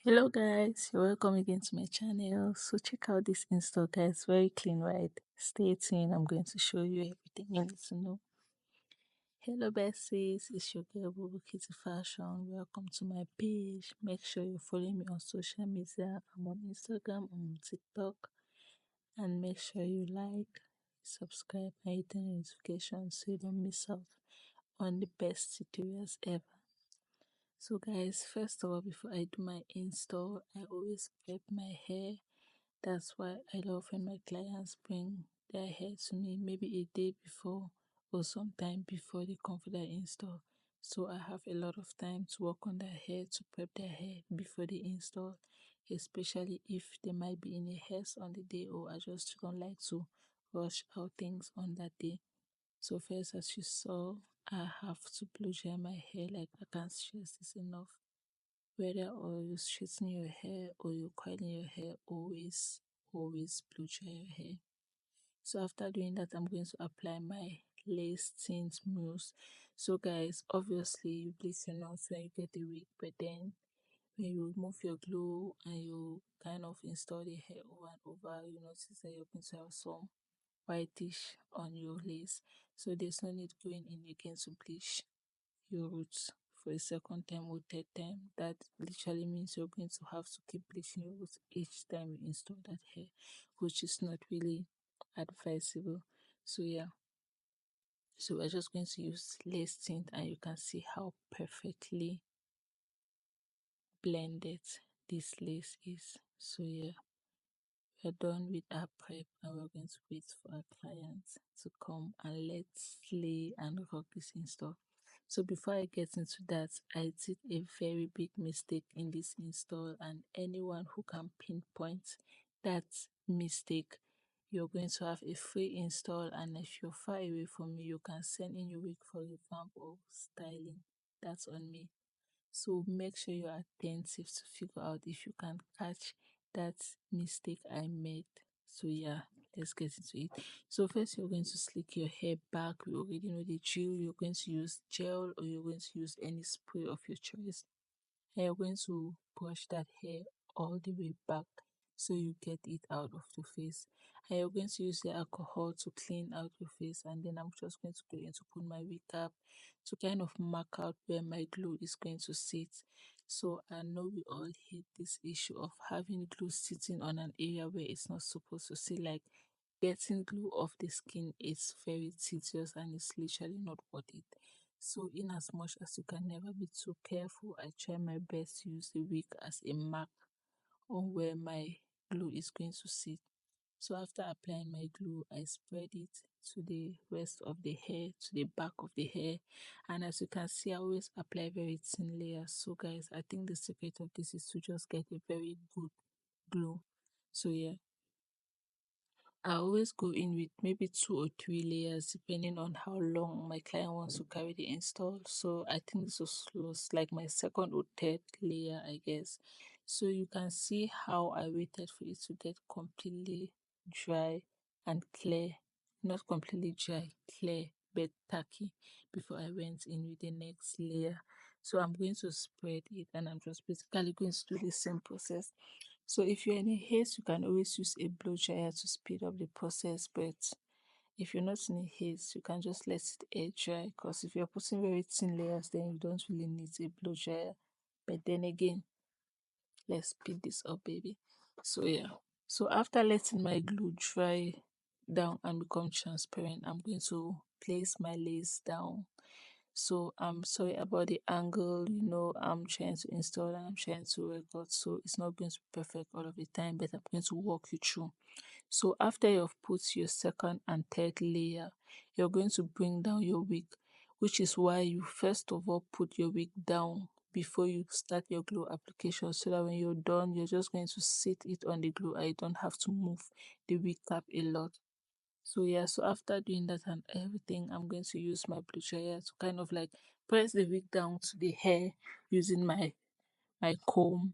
Hello guys, you're welcome again to my channel. So check out this install guys, very clean, right? Stay tuned, I'm going to show you everything you need to know. Hello besties, it's your girl bobokiddifashion. Welcome to my page. Make sure you follow me on social media. I'm on Instagram, I'm on TikTok, and make sure you like, subscribe, and hit the notifications so you don't miss out on the best tutorials ever. So guys, first of all, before I do my install, I always prep my hair. That's why I love when my clients bring their hair to me maybe a day before or sometime before they come for their install. So I have a lot of time to work on their hair, to prep their hair before they install, especially if they might be in a haze on the day or I just don't like to rush out things on that day. So first, as you saw, I have to blow dry my hair. Like, I can't stress this enough. Whether or you're straightening your hair or you're curling your hair, always blow dry your hair. So after doing that, I'm going to apply my lace tint mousse. So guys, obviously you bleach your nose when you get the wig, but then when you remove your glue and you kind of install the hair over and over, you notice that you're going to have some whitish on your lace. So there's no need going in again to bleach your roots for a second time or third time. That literally means you're going to have to keep bleaching your roots each time you install that hair, which is not really advisable. So yeah, so we're just going to use lace tint and you can see how perfectly blended this lace is. So yeah, we're done with our prep and we're going to wait for our clients to come and let's slay and rock this install. So before I get into that, I did a very big mistake in this install, and anyone who can pinpoint that mistake, you're going to have a free install. And if you're far away from me, you can send in your wig for revamp or styling. That's on me. So make sure you're attentive to figure out if you can catch that mistake I made. So yeah, let's get into it. So first you're going to slick your hair back. We already know the drill. You're going to use gel or you're going to use any spray of your choice. And you're going to brush that hair all the way back so you get it out of the face. And you're going to use the alcohol to clean out your face, and then I'm just going to go in to put my wig up to kind of mark out where my glue is going to sit. So I know we all hate this issue of having glue sitting on an area where it's not supposed to sit. Like, getting glue off the skin is very tedious and it's literally not worth it. So in as much as you can never be too careful, I try my best to use the wig as a mark on where my glue is going to sit. So after applying my glue, I spread it to the rest of the hair, to the back of the hair. And as you can see, I always apply very thin layers. So guys, I think the secret of this is to just get a very good glue. So yeah, I always go in with maybe 2 or 3 layers depending on how long my client wants to carry the install. So I think this was like my second or third layer, I guess. So you can see how I waited for it to get completely dry and clear. Not completely dry, clear, but tacky before I went in with the next layer. So I'm going to spread it and I'm just basically going to do the same process. So if you're in a haze, you can always use a blow dryer to speed up the process. But if you're not in a haze, you can just let it air dry. Because if you're putting very thin layers, then you don't really need a blow dryer. But then again, let's speed this up, baby. So yeah. So after letting my glue dry down and become transparent, I'm going to place my lace down. So I'm sorry about the angle, I'm trying to install and I'm trying to record, so it's not going to be perfect all of the time, but I'm going to walk you through. So after you've put your second and third layer, you're going to bring down your wig, which is why you first of all put your wig down before you start your glue application, so that when you're done, you're just going to sit it on the glue and you don't have to move the wig cap a lot. So yeah, so after doing that and everything, I'm going to use my blue dryer to kind of like press the wig down to the hair using my comb.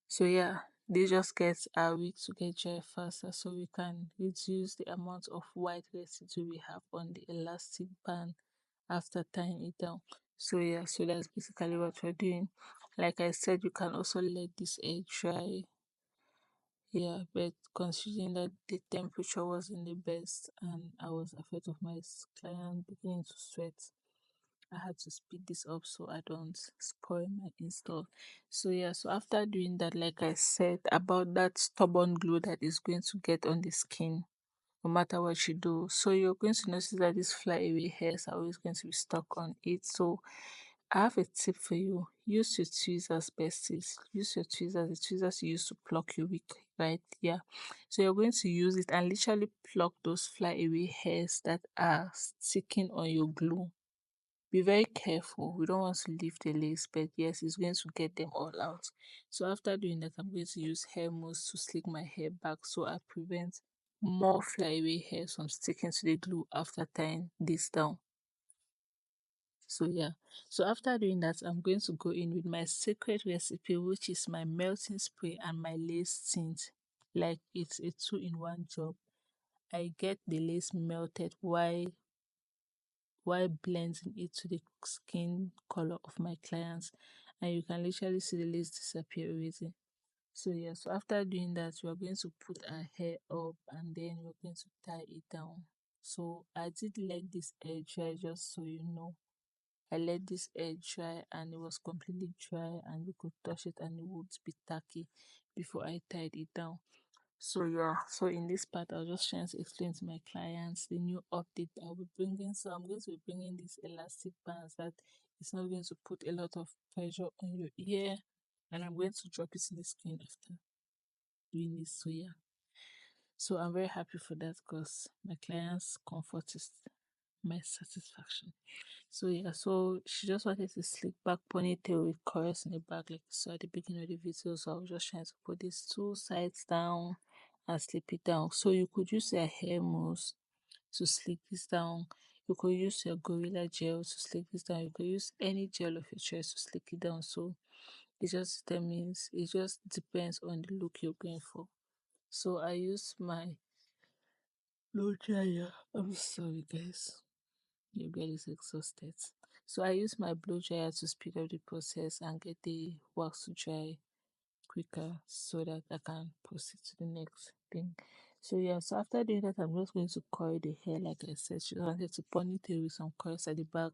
So yeah, they just get our wig to get dry faster so we can reduce the amount of white residue we have on the elastic band after tying it down. So yeah, so that's basically what we're doing. Like I said, you can also let this air dry. Yeah, but considering that the temperature wasn't the best and I was afraid of my client beginning to sweat, I had to speed this up so I don't spoil my install. So yeah, so after doing that, like I said about that stubborn glue that is going to get on the skin no matter what you do. So you're going to notice that these flyaway hairs are always going to be stuck on it. So I have a tip for you. Use your tweezers, besties. Use your tweezers, the tweezers you use to pluck your wig, right? Yeah. So you're going to use it and literally pluck those flyaway hairs that are sticking on your glue. Be very careful. We don't want to leave the lace, but yes, it's going to get them all out. So after doing that, I'm going to use hair mousse to slick my hair back so I prevent more flyaway hairs from sticking to the glue after tying this down. So yeah, so after doing that, I'm going to go in with my secret recipe, which is my melting spray and my lace tint. Like it's a two-in-one job. I get the lace melted while blending it to the skin color of my clients, and you can literally see the lace disappear already. So yeah, so after doing that, we are going to put our hair up and then we're going to tie it down. So I did let this air dry, just so you know. I let this air dry and it was completely dry and you could touch it and it would be tacky before I tied it down. So yeah, so in this part I was just trying to explain to my clients the new update that I'll be bringing. So I'm going to be bringing these elastic bands that it's not going to put a lot of pressure on your ear, and I'm going to drop it in the screen after doing this. So yeah, so I'm very happy for that because my clients' comfort is my satisfaction. So yeah, so she just wanted to slick back ponytail with chorus in the back, like you saw at the beginning of the video. So I was just trying to put these two sides down and slip it down. So you could use your hair mousse to slick this down. You could use your gorilla gel to slick this down. You could use any gel of your choice to slick it down. So it just depends on the look you're going for. So I use my blow dryer. I'm sorry guys. Your girl is exhausted. So I use my blow dryer to speed up the process and get the wax to dry quicker so that I can proceed to the next thing. So yeah, so after doing that, I'm just going to coil the hair like I said. She wanted to ponytail with some coils at the back.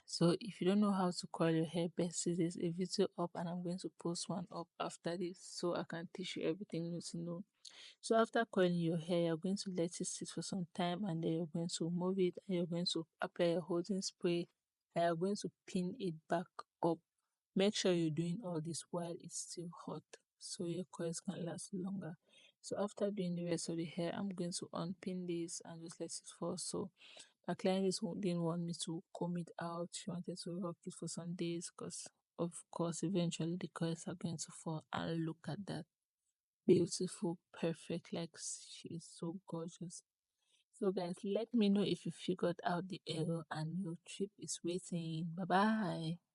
So if you don't know how to coil your hair, best there's a video up and I'm going to post one up after this so I can teach you everything you need to know. So after coiling your hair, you're going to let it sit for some time and then you're going to move it and you're going to apply a holding spray and you're going to pin it back up. Make sure you're doing all this while it's still hot so your coils can last longer. So after doing the rest of the hair, I'm going to unpin this and just let it fall. So my client didn't want me to comb it out. She wanted to rock it for some days because of course eventually the coils are going to fall, and look at that, beautiful, perfect, like she is so gorgeous. So guys, let me know if you figured out the error and your trip is waiting. Bye bye.